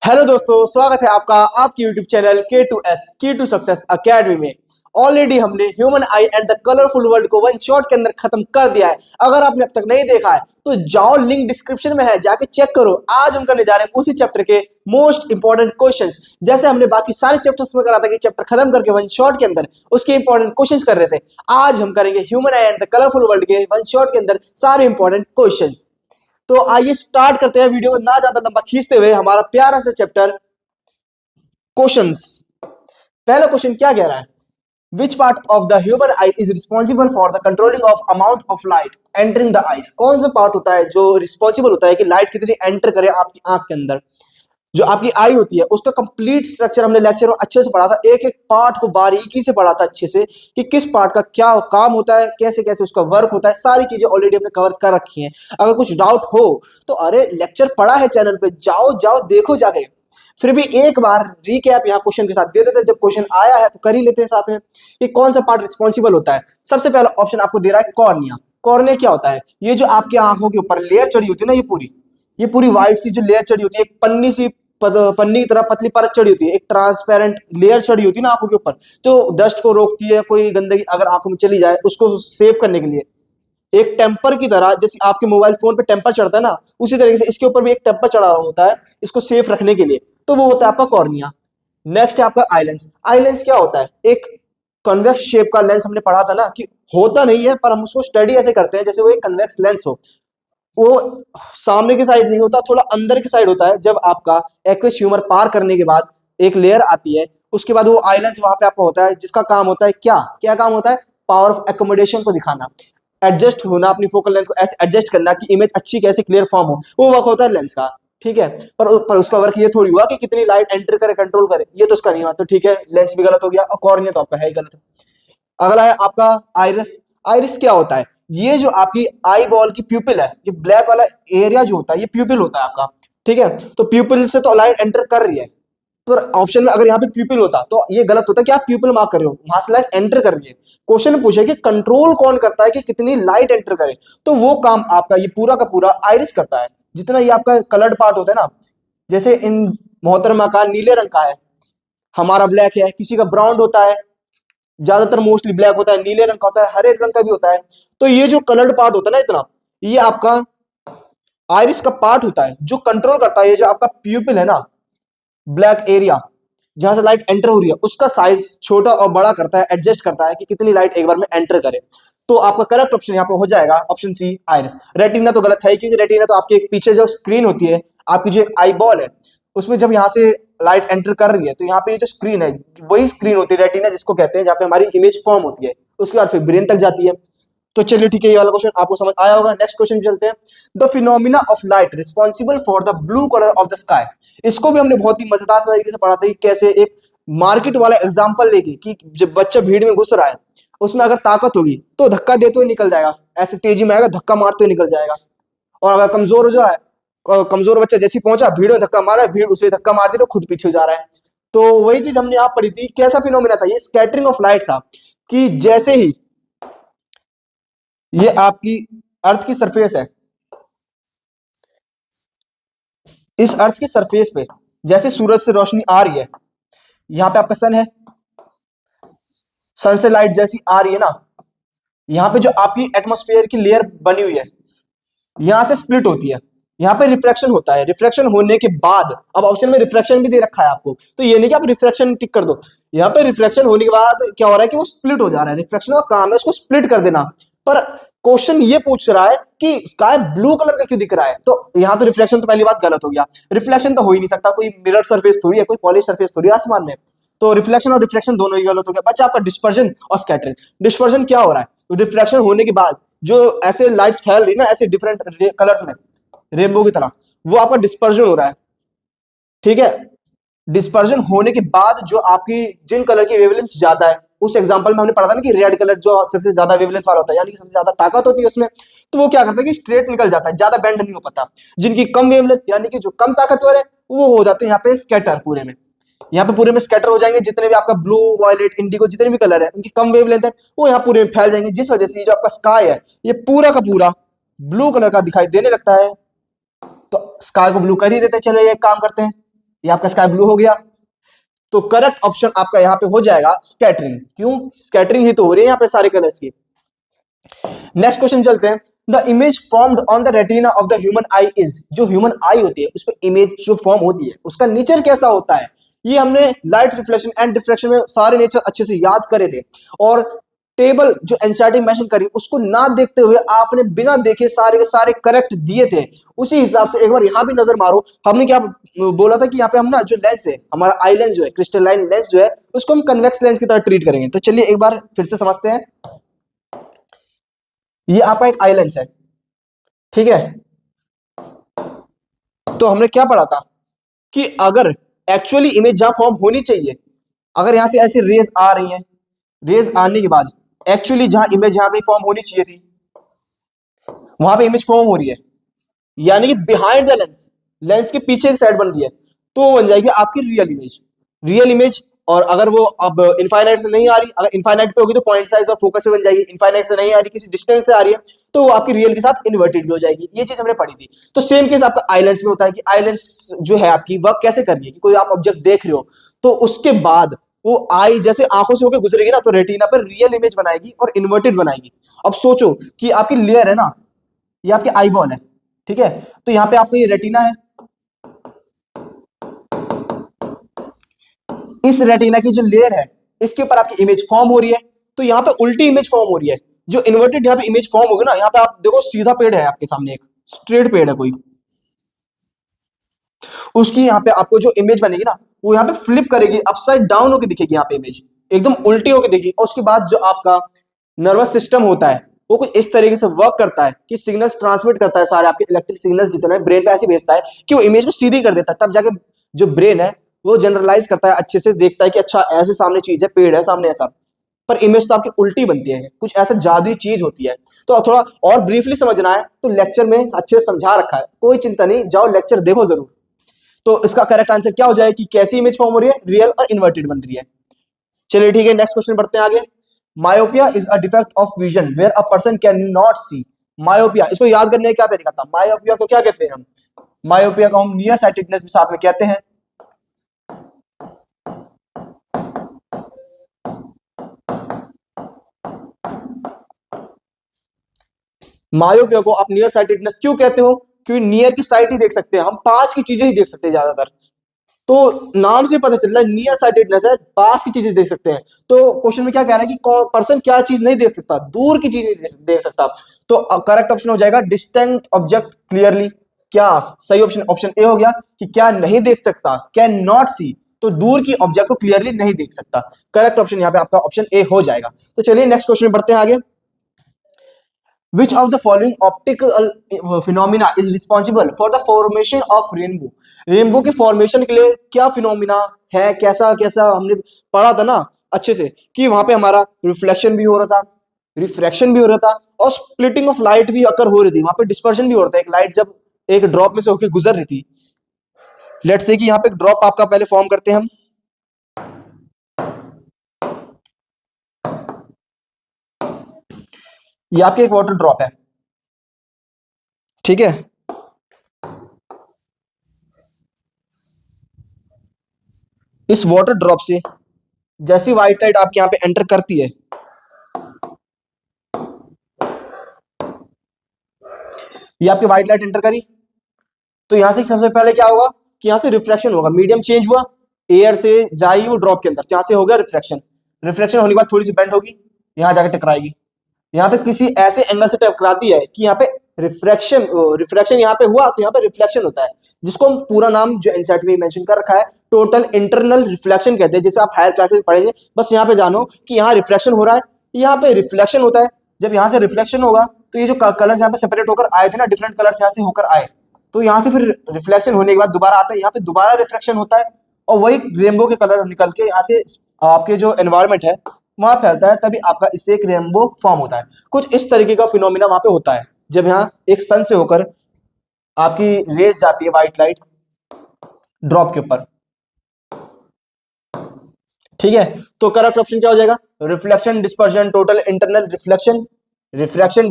Hello दोस्तों, स्वागत है आपका आपके YouTube चैनल K2S की टू सक्सेस अकेडमी में। ऑलरेडी हमने human I and the colourful world को वन शॉट के अंदर खत्म कर दिया है। अगर आपने अब तक नहीं देखा है तो जाओ, लिंक डिस्क्रिप्शन में है, जाके चेक करो। आज हम करने जा रहे हैं उसी चैप्टर के मोस्ट इंपॉर्टेंट क्वेश्चंस। जैसे हमने बाकी सारे चैप्टर्स में करा था कि चैप्टर खत्म करके वन शॉट के अंदर उसके इंपॉर्टेंट क्वेश्चंस कर रहे थे। आज हम करेंगे human I and the colourful world के वन शॉट के अंदर सारे इंपॉर्टेंट क्वेश्चंस। तो आइए स्टार्ट करते हैं वीडियो को ना ज्यादा लंबा खींचते हुए हमारा प्यारा सा चैप्टर क्वेश्चंस। पहला क्वेश्चन क्या कह रहा है? Which part of the human I is responsible for the controlling of amount of light entering the eyes? कौन सा पार्ट होता है जो रिस्पॉन्सिबल होता है कि लाइट कितनी एंटर करे आपकी आंख के अंदर? जो आपकी आई होती है उसका कंप्लीट स्ट्रक्चर हमने लेक्चर में अच्छे से पढ़ा था, एक एक पार्ट को बारीकी से पढ़ा था अच्छे से कि किस पार्ट का क्या काम होता है, कैसे कैसे उसका वर्क होता है। सारी चीजें ऑलरेडी हमने कवर कर रखी हैं। अगर कुछ डाउट हो तो अरे लेक्चर पढ़ा है चैनल पे, जाओ जाओ देखो जाके। फिर भी एक बार रिकैप यहाँ क्वेश्चन के साथ दे देते हैं, जब क्वेश्चन आया है तो कर ही लेते हैं साथ में कि कौन सा पार्ट रिस्पॉन्सिबल होता है। सबसे पहला ऑप्शन आपको दे रहा है कॉर्निया। कॉर्निया क्या होता है? ये जो आपकी आंखों के ऊपर लेयर चढ़ी होती है ना, ये पूरी व्हाइट सी जो लेयर चढ़ी होती है, एक पन्नी सी पन्नी की तरह पतली परत चढ़ी होती है, एक ट्रांसपेरेंट लेयर चढ़ी होती है ना आंखों के ऊपर, जो डस्ट को रोकती है, कोई गंदगी अगर आंखों में चली जाए उसको सेव करने के लिए। एक टेम्पर की तरह, जैसे आपके मोबाइल फोन पे टेम्पर चढ़ता है ना, उसी तरीके से इसके ऊपर भी एक टेम्पर चढ़ा होता है इसको सेफ रखने के लिए, तो वो होता है आपका कॉर्निया। नेक्स्ट है आपका आई लेंस। आई लेंस क्या होता है? एक कन्वेक्स शेप का लेंस हमने पढ़ा था ना, कि होता नहीं है पर हम उसको स्टडी ऐसे करते हैं जैसे वो एक कन्वेक्स लेंस हो। वो सामने की साइड नहीं होता, थोड़ा अंदर की साइड होता है। जब आपका एक्वस ह्यूमर पार करने के बाद एक लेयर आती है, उसके बाद वो आई लेंस वहां पे आपका होता है, जिसका काम होता है क्या क्या काम होता है? पावर ऑफ एकोमोडेशन को दिखाना, एडजस्ट होना, अपनी फोकल लेंथ को ऐसे एडजस्ट करना कि इमेज अच्छी कैसे क्लियर फॉर्म हो, वो वर्क होता है लेंस का। ठीक है, पर उसका वर्क ये थोड़ी हुआ कि कितनी लाइट एंटर करे, कंट्रोल करे, ये तो उसका नहीं हुआ। तो ठीक है, लेंस भी गलत हो गया और कॉर्निया तो आपका है ही गलत। अगला है आपका आइरिस। आइरिस क्या होता है? ये जो आपकी आई बॉल की प्यूपिल है, ये ब्लैक वाला एरिया जो होता है, ये प्यूपिल होता है आपका। ठीक है, तो प्यूपिल से तो लाइट एंटर कर रही है, तो ऑप्शन में अगर यहाँ पे प्यूपिल होता तो ये गलत होता कि आप प्यूपिल मार्क कर रहे हो, वहां से लाइट एंटर कर रही है। क्वेश्चन में पूछे कि कंट्रोल कौन करता है कि कितनी लाइट एंटर करे, तो वो काम आपका ये पूरा का पूरा आइरिस करता है। जितना ये आपका कलर्ड पार्ट होता है ना, जैसे इन मोहतरमा का नीले रंग का है, हमारा ब्लैक है, किसी का ब्राउन होता है, ज्यादातर मोस्टली ब्लैक होता है, नीले रंग का होता है, हरे रंग का भी होता है। तो ये जो कलर्ड पार्ट होता है ना इतना, ये आपका आइरिस का पार्ट होता है जो कंट्रोल करता है। ये जो आपका प्यूपिल है ना, ब्लैक एरिया जहां से लाइट एंटर हो रही है, उसका साइज छोटा और बड़ा करता है, एडजस्ट करता है कि कितनी लाइट एक बार में एंटर करे। तो आपका करेक्ट ऑप्शन यहाँ पे हो जाएगा ऑप्शन सी, आइरिस। रेटिना तो गलत है, क्योंकि रेटिना तो आपके पीछे जो स्क्रीन होती है, आपकी जो एक आई बॉल है, उसमें जब यहाँ से लाइट एंटर कर रही है तो यहाँ पे ये जो स्क्रीन है वही स्क्रीन होती है रेटिना जिसको कहते हैं, जहाँ पे हमारी इमेज फॉर्म होती है, उसके बाद फिर ब्रेन तक जाती है। तो चलिए ठीक है, ये वाला क्वेश्चन आपको समझ आया होगा। नेक्स्ट क्वेश्चन चलते हैं। The phenomena of light responsible for the blue colour of the sky. इसको भी हमने बहुत ही मजेदार तरीके से पढ़ा था कि कैसे एक मार्केट वाला एग्जांपल लेके कि जब बच्चा भीड़ में घुस रहा है, उसमें अगर ताकत होगी तो धक्का देते हुए निकल जाएगा, ऐसे तेजी में आएगा, धक्का मारते हुए निकल जाएगा। और अगर कमजोर हो जाए, कमजोर बच्चा जैसे पहुंचा, भीड़ में धक्का मारा है, भीड़ उसे धक्का मार दी तो खुद पीछे जा रहा है। तो वही चीज हमने यहाँ पढ़ी थी। कैसा फिनोमिना था ये? स्कैटरिंग ऑफ लाइट था, कि जैसे ही ये आपकी अर्थ की सरफेस है, इस अर्थ की सरफेस पे जैसे सूरज से रोशनी आ रही है, यहाँ पे आपका सन है, सन से लाइट जैसी आ रही है ना, यहाँ पे जो आपकी एटमॉस्फेयर की लेयर बनी हुई है, यहां से स्प्लिट होती है, यहाँ पे रिफ्रैक्शन होता है। रिफ्रैक्शन होने के बाद, अब ऑप्शन में रिफ्रैक्शन भी दे रखा है आपको, तो ये नहीं कि आप रिफ्रैक्शन टिक कर दो, यहाँ पे रिफ्रैक्शन होने के बाद क्या हो रहा है कि वो स्प्लिट हो जा रहा है। रिफ्रैक्शन का काम है उसको स्प्लिट कर देना। पर क्वेश्चन ये पूछ रहा है कि स्काई ब्लू कलर का क्यों दिख रहा है, तो यहाँ तो रिफ्लेक्शन तो पहली बात गलत हो गया। रिफ्लेक्शन तो हो ही नहीं सकता, कोई मिरर सरफेस थोड़ी है, कोई पॉलिश सरफेस थोड़ी है आसमान में। तो रिफ्लेक्शन और रिफ्लेक्शन दोनों ही गलत हो गया। बच्चा आपका डिस्पर्जन और स्कैटरिंग। डिस्पर्जन क्या हो रहा है? तो रिफ्लेक्शन होने के बाद जो ऐसे लाइट्स फैल रही है ना, ऐसे डिफरेंट कलर्स में, रेनबो की तरह, वो आपका डिस्पर्जन हो रहा है। ठीक है, डिस्पर्जन होने के बाद जो आपकी जिन कलर की वेवलेंथ ज्यादा है, उस एग्जांपल में हमने पढ़ा था ना कि रेड कलर जो सबसे ज्यादा वेवलेंथ वाला होता है, यानी कि सबसे ज्यादा ताकत होती है उसमें, तो वो क्या करता है कि स्ट्रेट निकल जाता है, ज्यादा बेंड नहीं हो पाता। जिनकी कम वेवलेंथ यानी कि जो कम ताकतवर है, वो हो जाते हैं यहाँ पे स्कैटर, पूरे में यहाँ पे पूरे में स्कैटर हो जाएंगे। जितने भी आपका ब्लू, वायलेट, इंडिगो जितने भी कलर है, उनकी कम वेवलेंथ है, वो यहाँ पूरे में फैल जाएंगे, जिस वजह से जो आपका स्काई है ये पूरा का पूरा ब्लू कलर का दिखाई देने लगता है। तो स्काई को ब्लू कर ही देते हैं। चलो ये काम करते हैं, ये आपका स्काई ब्लू हो गया। तो करेक्ट ऑप्शन आपका यहाँ पे हो जाएगा स्कैटरिंग। क्यों? स्कैटरिंग ही तो हो रही है यहाँ पे सारे कलर्स की। नेक्स्ट क्वेश्चन चलते हैं। The image formed on the retina of the human I is, जो ह्यूमन आई होती है उस पर इमेज जो फॉर्म होती है उसका नेचर कैसा होता है? ये हमने लाइट रिफ्लेक्शन एंड डिफ्रेक्शन में सारे नेचर अच्छे से याद करे थे, और टेबल जो एनसीईआरटी मेंशन करी उसको ना देखते हुए आपने बिना देखे सारे के सारे करेक्ट दिए थे। उसी हिसाब से एक बार यहाँ भी नजर मारो। हमने क्या बोला था कि यहाँ पे हम ना जो लेंस है हमारा आई लेंस जो है, क्रिस्टलाइन लेंस जो है, उसको हम कन्वेक्स लेंस की तरह ट्रीट करेंगे। तो चलिए एक बार फिर से समझते हैं। ये आपका एक आई लेंस है, ठीक है। तो हमने क्या पढ़ा था कि अगर एक्चुअली इमेज जहां फॉर्म होनी चाहिए, अगर यहां से ऐसी रेज आ रही हैं, रेज आने के बाद एक्चुअली जहां इमेज यहां कहीं फॉर्म होनी चाहिए थी वहां पे इमेज फॉर्म हो रही है, यानी कि बिहाइंड द लेंस, लेंस के पीछे की साइड बन रही है, तो वो बन जाएगी आपकी रियल इमेज। रियल इमेज, और अगर वो अब इनफाइनाइट से नहीं आ रही, अगर इनफाइनाइट पे होगी तो पॉइंट साइज और फोकस पे बन जाएगी। इनफाइनाइट से नहीं आ रही, किसी डिस्टेंस से आ रही है, तो वो आपकी रियल के साथ इन्वर्टेड भी हो जाएगी। ये चीज हमने पढ़ी थी। तो सेम केस आपका आई लेंस में होता है कि आई लेंस जो है आपकी वर्क कैसे कर रही है कि कोई आप ऑब्जेक्ट देख रहे हो, तो उसके बाद वो आई जैसे आंखों से होकर गुजरेगी ना, तो रेटिना पर रियल इमेज बनाएगी और इन्वर्टेड बनाएगी। अब सोचो कि आपकी लेयर है ना, ये आपकी आई बॉल है, ठीक है। तो यहाँ पे आपका ये रेटिना है, इस रेटिना की जो लेयर है इसके ऊपर आपकी इमेज फॉर्म हो रही है। तो यहाँ पे उल्टी इमेज फॉर्म हो रही है। जो इन्वर्टेड यहाँ पे इमेज फॉर्म होगी ना, यहाँ पे आप देखो सीधा पेड़ है आपके सामने, एक स्ट्रेट पेड़ है कोई, उसकी यहाँ पे आपको जो इमेज बनेगी ना वो यहाँ पे फ्लिप करेगी, अपसाइड डाउन होकर दिखेगी यहाँ पे इमेज, एकदम उल्टी होकर दिखेगी। और उसके बाद जो आपका नर्वस सिस्टम होता है वो कुछ इस तरीके से वर्क करता है कि सिग्नल्स ट्रांसमिट करता है, सारे आपके इलेक्ट्रिक सिग्नल्स जितने ब्रेन पे ऐसे भेजता है कि वो इमेज को सीधी कर देता है। तब जाके जो ब्रेन है वो जनरलाइज करता है, अच्छे से देखता है कि अच्छा ऐसे सामने चीज है, पेड़ है सामने ऐसा, पर इमेज तो आपकी उल्टी बनती है। कुछ ऐसा जादुई चीज होती है। तो थोड़ा और ब्रीफली समझना है तो लेक्चर में अच्छे से समझा रखा है, कोई चिंता नहीं, जाओ लेक्चर देखो जरूर। तो इसका करेक्ट आंसर क्या हो जाए कि कैसी इमेज फॉर्म हो रही है? रियल और इन्वर्टेड बन रही है। चलिए ठीक है, नेक्स्ट क्वेश्चन बढ़ते हैं आगे। Myopia is a defect of vision where a person can not see. Myopia, इसको याद करने का क्या तरीका था? मायोपिया को क्या कहते हैं हम? मायोपिया को हम नियर साइटेडनेस भी साथ में कहते हैं। मायोपिया को आप नियर साइटेडनेस क्यों कहते हो? क्योंकि नियर की साइट ही देख सकते हैं हम, पास की चीजें ही देख सकते हैं ज्यादातर। तो नाम से पता चल रहा है नियर साइटेडनेस है, पास की चीजें देख सकते हैं। तो क्वेश्चन में क्या कह रहा है कि पर्सन क्या चीज नहीं देख सकता? दूर की चीज नहीं देख सकता। तो करेक्ट ऑप्शन हो जाएगा डिस्टिंक्ट ऑब्जेक्ट क्लियरली। क्या सही ऑप्शन? ऑप्शन ए हो गया कि क्या नहीं देख सकता, कैन नॉट सी, तो दूर की ऑब्जेक्ट को क्लियरली नहीं देख सकता। करेक्ट ऑप्शन यहाँ पे आपका ऑप्शन ए हो जाएगा। तो चलिए नेक्स्ट क्वेश्चन बढ़ते हैं आगे। Which of the following optical phenomena is responsible for the formation of rainbow? Rainbow के फॉर्मेशन के लिए क्या फिनोमिना है? कैसा कैसा हमने पढ़ा था ना अच्छे से कि वहां पे हमारा रिफ्लेक्शन भी हो रहा था, रिफ्रैक्शन भी हो रहा था, और स्प्लिटिंग ऑफ लाइट भी अकर हो रही थी। वहां पे डिस्पर्शन भी हो रहा था। एक लाइट जब एक ड्रॉप में से होकर गुजर रही थी, लेट्स से कि यहाँ पे एक ड्रॉप आपका पहले फॉर्म करते हैं हम। ये आपके एक वाटर ड्रॉप है, ठीक है। इस वाटर ड्रॉप से जैसी व्हाइट लाइट आपके यहाँ पे एंटर करती है, ये आपकी व्हाइट लाइट एंटर करी, तो यहां से सबसे पहले क्या होगा कि यहां से रिफ्लेक्शन होगा, मीडियम चेंज हुआ, एयर से जाएगी वो ड्रॉप के अंदर, यहां से हो गया रिफ्लेक्शन। रिफ्लेक्शन होने के बाद थोड़ी सी बेंड होगी, यहां जाकर टकराएगी, यहाँ पे किसी ऐसे एंगल से टकराती है कि यहाँ पे रिफ्रैक्शन यहाँ पे हुआ, तो यहाँ पे रिफ्लेक्शन होता है, जिसको हम पूरा नाम जो एनसीईआरटी में मेंशन कर रखा है टोटल इंटरनल रिफ्लेक्शन कहते हैं, जिसे आप हायर क्लासेस में पढ़ेंगे। बस यहाँ पे जानो कि यहाँ रिफ्लेक्शन हो रहा है, यहाँ पे रिफ्लेक्शन होता है। जब यहाँ से रिफ्लेक्शन होगा तो ये जो कलर्स यहाँ पे सेपरेट होकर आए थे ना, डिफरेंट कलर्स यहाँ से होकर आए, तो यहाँ से फिर रिफ्लेक्शन होने के बाद दोबारा आता है, यहाँ पे दोबारा रिफ्लेक्शन होता है, और वही रेनबो के कलर निकल के यहाँ से आपके जो एनवायरमेंट है वहां फैलता है, तभी आपका इससे एक रेनबो फॉर्म होता है। कुछ इस तरीके का फिनोमिना वहां पे होता है जब यहाँ एक सन से होकर आपकी रेस जाती है व्हाइट लाइट ड्रॉप के ऊपर, ठीक है। तो करेक्ट ऑप्शन क्या हो जाएगा? Reflection, dispersion, total internal reflection, refraction,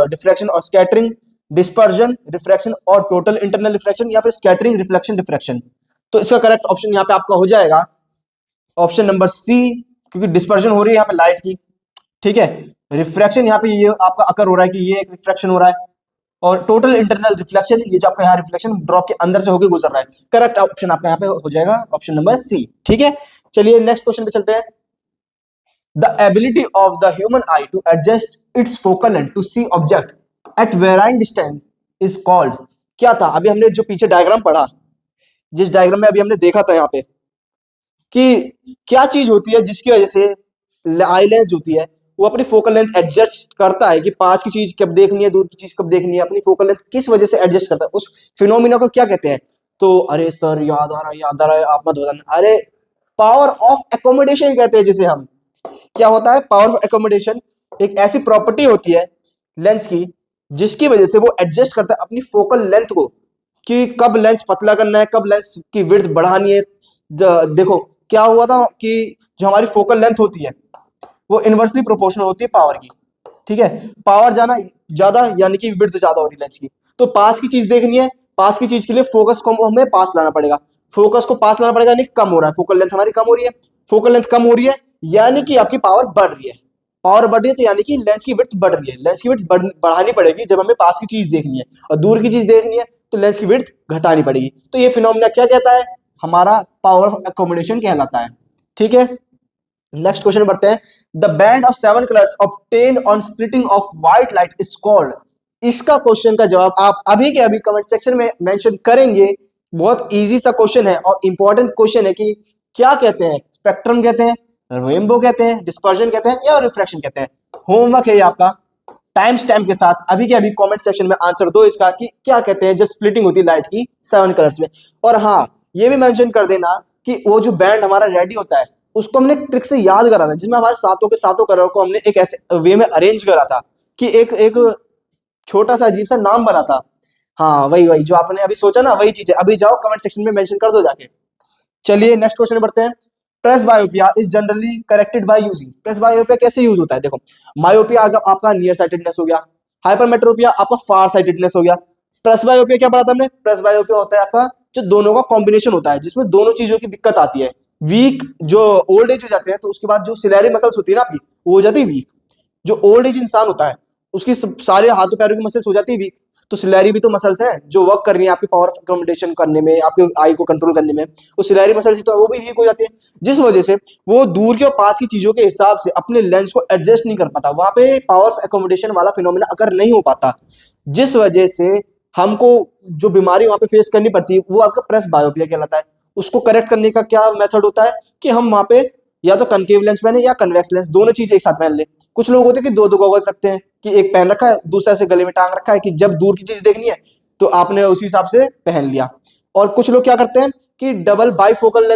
diffraction और स्कैटरिंग, डिस्पर्जन, रिफ्रैक्शन और टोटल इंटरनल रिफ्लेक्शन, या फिर स्कैटरिंग, रिफ्लेक्शन, डिफ्रैक्शन। तो इसका करेक्ट ऑप्शन यहाँ पे आपका हो जाएगा ऑप्शन नंबर सी, क्योंकि डिस्पर्शन हो रही है यहाँ पे लाइट की, ठीक है। रिफ्रैक्शन यहाँ पे ये आपका अकर हो रहा है कि ये एक रिफ्रैक्शन हो रहा है, और टोटल इंटरनल रिफ्लेक्शन, ये जो आपका यहाँ रिफ्लेक्शन ड्रॉप के अंदर से होकर गुजर रहा है। करेक्ट ऑप्शन आपका यहाँ पे हो जाएगा ऑप्शन नंबर सी, ठीक है। चलिए नेक्स्ट क्वेश्चन पे चलते हैं। The ability of the human eye to adjust its focal length to see object at varying distance is called. क्या था अभी हमने जो पीछे डायग्राम पढ़ा, जिस डायग्राम में अभी हमने देखा था यहाँ पे कि क्या चीज होती है जिसकी वजह से आई लेंस होती है वो अपनी फोकल लेंथ एडजस्ट करता है कि पास की चीज कब देखनी है, दूर की चीज कब देखनी है, अपनी फोकल लेंथ किस वजह से एडजस्ट करता है, उस फिनोमिना को क्या कहते हैं। तो अरे सर याद आ रहा है, आप मत बताना। अरे पावर ऑफ एकोमोडेशन कहते हैं जिसे हम। क्या होता है पावर ऑफ एकोमोडेशन? एक ऐसी प्रॉपर्टी होती है लेंस की जिसकी वजह से वो एडजस्ट करता है अपनी फोकल लेंथ को, कि कब लेंस पतला करना है, कब लेंस की विड्थ बढ़ानी है। देखो क्या हुआ था कि जो हमारी फोकल लेंथ होती है वो इनवर्सली प्रोपोर्शनल होती है पावर की, ठीक है। पावर जाना ज्यादा यानी कि विड्थ ज्यादा हो रही है लेंस की, तो पास की चीज देखनी है, पास की चीज के लिए फोकस को हमें पास लाना पड़ेगा, फोकस को पास लाना पड़ेगा, यानी कम हो रहा है, फोकल लेंथ हमारी कम हो रही है, फोकल लेंथ कम हो रही है यानी कि आपकी पावर बढ़ रही है, पावर बढ़ रही है तो यानी कि लेंस की विड्थ बढ़ रही है, लेंस की विड्थ बढ़ानी पड़ेगी जब हमें पास की चीज देखनी है, और दूर की चीज देखनी है तो लेंस की विड्थ घटानी पड़ेगी। तो ये फिनोमिना क्या कहता है? हमारा पावर ऑफ एकोमोडेशन कहलाता है, ठीक है। नेक्स्ट क्वेश्चन बढ़ते हैं। The band of 7 colours obtain on splitting of white light is called. इसका क्वेश्चन का जवाब आप अभी के अभी कमेंट सेक्शन में मेंशन करेंगे। बहुत इजी सा क्वेश्चन है और इंपॉर्टेंट क्वेश्चन है कि क्या कहते हैं, स्पेक्ट्रम कहते हैं, रेनबो कहते हैं, डिस्पर्जन कहते हैं या रिफ्रैक्शन कहते हैं। होमवर्क है ये आपका, टाइम स्टैम्प के साथ अभी के अभी कमेंट सेक्शन में आंसर दो इसका कि क्या कहते हैं जब स्प्लिटिंग होती है लाइट की 7 कलर्स में। और हाँ ये भी मेंशन कर देना कि वो जो बैंड हमारा रेडी होता है उसको हमने ट्रिक से याद करा था, जिसमें हमारे सातों के सातों कलर को हमने एक ऐसे वे में अरेंज करा था कि एक एक छोटा सा अजीब सा नाम बना था। हाँ वही वही जो आपने अभी सोचा ना, वही चीज है। अभी जाओ कमेंट सेक्शन में मेंशन कर दो जाके। चलिए नेक्स्ट क्वेश्चन बढ़ते हैं। Presbyopia is generally corrected by using. Presbyopia कैसे यूज होता है? देखो मायोपिया आपका नियर साइटेडनेस हो गया, हाइपरमेट्रोपिया आपका फार साइटेडनेस हो गया। प्रेस बायोपिया क्या पढ़ा था हमने? प्रेस बायोपिया होता है आपका जो दोनों का कॉम्बिनेशन होता है, जिसमें दोनों चीजों की दिक्कत आती है। वीक जो ओल्ड एज हो जाते हैं तो उसके बाद जो सिलेरी मसल्स होती है ना आपकी, वो हो जाती है वीक। जो ओल्ड एज इंसान होता है उसकी सारे हाथों पैरों की मसल्स हो जाती है वीक। तो सिलेरी भी तो मसल्स हैं जो वर्क कर रही है आपकी पावर ऑफ अकोमोडेशन करने में, आपके आई को कंट्रोल करने में। वो सिलेरी मसल्स तो वो भी वीक हो जाती है, जिस वजह से वो दूर के और पास की चीजों के हिसाब से अपने लेंस को एडजस्ट नहीं कर पाता, वहां पे पावर ऑफ अकोमोडेशन वाला फिनोमिना अगर नहीं हो पाता, जिस वजह से हमको जो बीमारी वहां पे फेस करनी पड़ती है वो आपका प्रेस बायोपिया कहलाता है। उसको करेक्ट करने का क्या मेथड होता है कि हम वहां पे या तो कनकेव लेंस पहने या कन्वेक्स लेंस, दोनों चीज एक साथ पहन ले। कुछ लोग होते हैं कि दो दो गॉगल सकते हैं, कि एक पहन रखा है दूसरा से गले में टांग रखा है कि जब दूर की चीज देखनी है तो आपने उसी हिसाब से पहन लिया। और कुछ लोग क्या करते हैं कि डबल बाईफोकल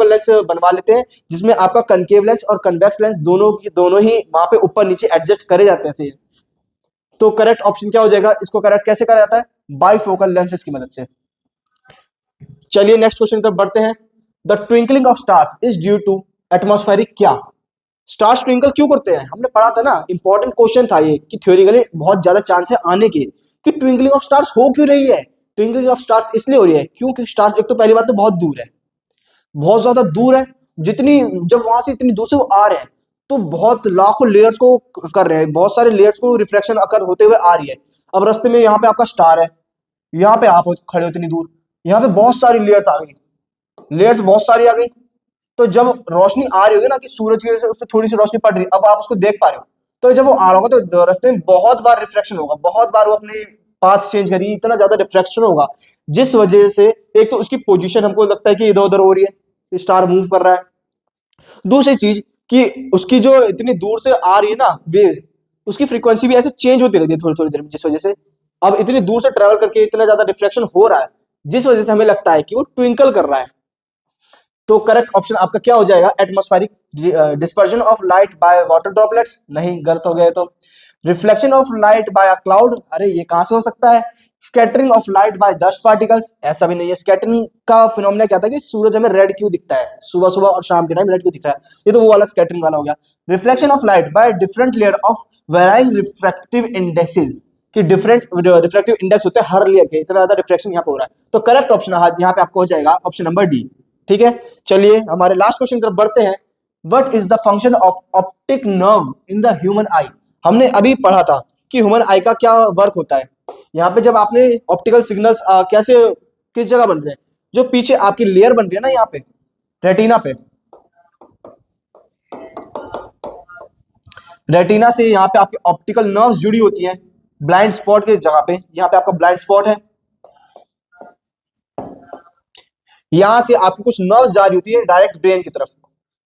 लेंस बनवा लेते हैं, जिसमें आपका कनकेव लेंस और कन्वेक्स लेंस दोनों ही वहां पे ऊपर नीचे एडजस्ट करे जाते हैं। तो करेक्ट ऑप्शन क्या हो जाएगा? इसको करेक्ट कैसे करा जाता है? बाईफोकल लेंसेज की मदद से। चलिए नेक्स्ट क्वेश्चन की तरफ बढ़ते हैं। The twinkling of stars is due to atmospheric क्या? स्टार्स ट्विंकल क्यों करते हैं? हमने पढ़ा था ना, इंपॉर्टेंट क्वेश्चन था ये कि थ्योरेटिकली बहुत ज्यादा चांस है आने के कि ट्विंकलिंग ऑफ स्टार्स हो क्यों रही है। ट्विंकलिंग ऑफ स्टार्स इसलिए हो रही है क्योंकि स्टार्स एक तो पहली बात तो बहुत दूर है, बहुत ज्यादा दूर है। जितनी जब वहां से इतनी दूर से वो आ रहे हैं तो बहुत लाखों लेयर्स को कर रहे हैं, बहुत सारे लेयर्स को रिफ्लेक्शन अकर होते हुए आ रही है। अब रास्ते में यहाँ पे आपका स्टार है, यहाँ पे आप खड़े हो इतनी दूर, यहाँ पे बहुत सारी लेयर्स आ गई, लेयर्स बहुत सारी आ गई। तो जब रोशनी आ रही होगी ना कि सूरज की वजह से उस पर थोड़ी सी रोशनी पड़ रही है, अब आप उसको देख पा रहे हो, तो जब वो आ रहा होगा तो रास्ते में बहुत बार रिफ्लेक्शन होगा, बहुत बार वो अपनी पाथ चेंज करिए, इतना ज्यादा रिफ्लेक्शन होगा जिस वजह से एक तो उसकी पोजीशन हमको लगता है कि इधर उधर हो रही है, स्टार मूव कर रहा है। दूसरी चीज कि उसकी जो इतनी दूर से आ रही है ना वेव, उसकी फ्रीक्वेंसी भी ऐसे चेंज होती रहती है थोड़ी थोड़ी देर में, जिस वजह से अब इतनी दूर से ट्रेवल करके इतना ज्यादा रिफ्लेक्शन हो रहा है, जिस वजह से हमें लगता है कि वो ट्विंकल कर रहा है। तो करेक्ट ऑप्शन आपका क्या हो जाएगा? Atmospheric dispersion of light by water droplets. नहीं, गलत हो गया। तो reflection of light by a cloud, अरे ये कहां से हो सकता है? Scattering of light by dust particles, ऐसा भी नहीं है। स्कैटरिंग का फिनोमेना क्या था कि सूरज हमें रेड क्यों दिखता है, सुबह सुबह और शाम के टाइम रेड क्यों दिख रहा है, ये तो वो वाला स्कैटरिंग वाला हो गया। Reflection of light by different layer of varying refractive indexes, कि डिफरेंट रिफ्रैक्टिव इंडेक्स होते हैं हर लेयर के, इतना ज्यादा रिफ्रैक्शन यहाँ पे हो रहा है। तो करेक्ट ऑप्शन यहाँ पे आपको हो जाएगा ऑप्शन नंबर डी। ठीक है, चलिए हमारे लास्ट क्वेश्चन की तरफ बढ़ते हैं। What is the function of optic nerve in the human आई? हमने अभी पढ़ा था कि ह्यूमन आई का क्या वर्क होता है। यहाँ पे जब आपने ऑप्टिकल सिग्नल्स कैसे किस जगह बन रहे हैं, जो पीछे आपकी लेयर बन रही है ना यहाँ पे रेटिना पे, रेटिना से यहाँ पे आपके ऑप्टिकल नर्व्स जुड़ी होती हैं ब्लाइंड स्पॉट के जगह पे। यहाँ पे आपका ब्लाइंड स्पॉट है, यहां से आपकी कुछ नर्व्स जारी होती है डायरेक्ट ब्रेन की तरफ,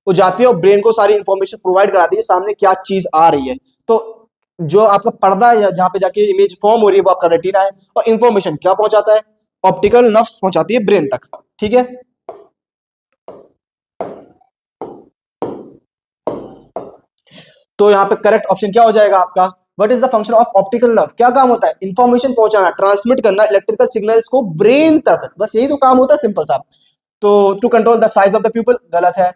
वो जाती है और ब्रेन को सारी इंफॉर्मेशन प्रोवाइड कराती है सामने क्या चीज आ रही है। तो जो आपका पर्दा है जहां पे जाके इमेज फॉर्म हो रही है वो आपका रेटिना है, और इंफॉर्मेशन क्या पहुंचाता है, ऑप्टिकल नर्व्स पहुंचाती है ब्रेन तक। ठीक है, तो यहाँ पे करेक्ट ऑप्शन क्या हो जाएगा आपका, what is the function of optical nerve? क्या काम होता है? इंफॉर्मेशन पहुंचाना, ट्रांसमिट करना इलेक्ट्रिकल सिग्नल्स को ब्रेन तक, बस यही तो काम होता है, सिंपल सा। तो to control the size of the pupil गलत है।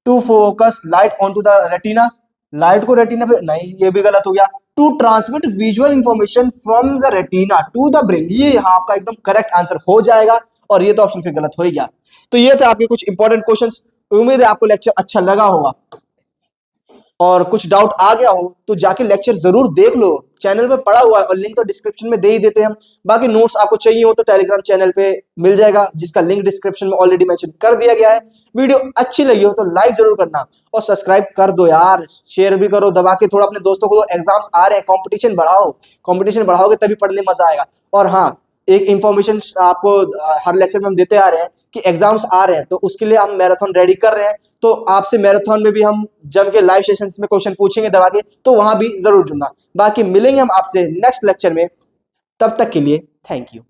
To focus light on to the retina, light को रेटिना पे, नहीं ये भी गलत हो गया। To transmit visual information from the retina to the brain, ये यहाँ आपका एकदम करेक्ट आंसर हो जाएगा, और ये तो ऑप्शन फिर गलत हो ही गया। तो ये थे आपके कुछ इंपॉर्टेंट क्वेश्चंस। उम्मीद है आपको लेक्चर अच्छा लगा होगा, और कुछ डाउट आ गया हो तो जाके लेक्चर जरूर देख लो, चैनल पे पड़ा हुआ है और लिंक तो डिस्क्रिप्शन में दे ही देते हैं हम। बाकी नोट्स आपको चाहिए हो तो टेलीग्राम चैनल पे मिल जाएगा, जिसका लिंक डिस्क्रिप्शन में ऑलरेडी मेंशन कर दिया गया है। वीडियो अच्छी लगी हो तो लाइक जरूर करना, और सब्सक्राइब कर दो यार, शेयर भी करो दबा के थोड़ा अपने दोस्तों को। तो एग्जाम्स आ रहे हैं, कॉम्पिटिशन बढ़ाओ, कॉम्पिटिशन बढ़ाओगे तभी पढ़ने मजा आएगा। और हाँ, एक इंफॉर्मेशन आपको हर लेक्चर में हम देते आ रहे हैं कि एग्जाम्स आ रहे हैं, तो उसके लिए हम मैराथन रेडी कर रहे हैं। तो आपसे मैराथन में भी हम जम के लाइव सेशंस में क्वेश्चन पूछेंगे दबा के, तो वहां भी जरूर जुड़ना। बाकी मिलेंगे हम आपसे नेक्स्ट लेक्चर में, तब तक के लिए थैंक यू।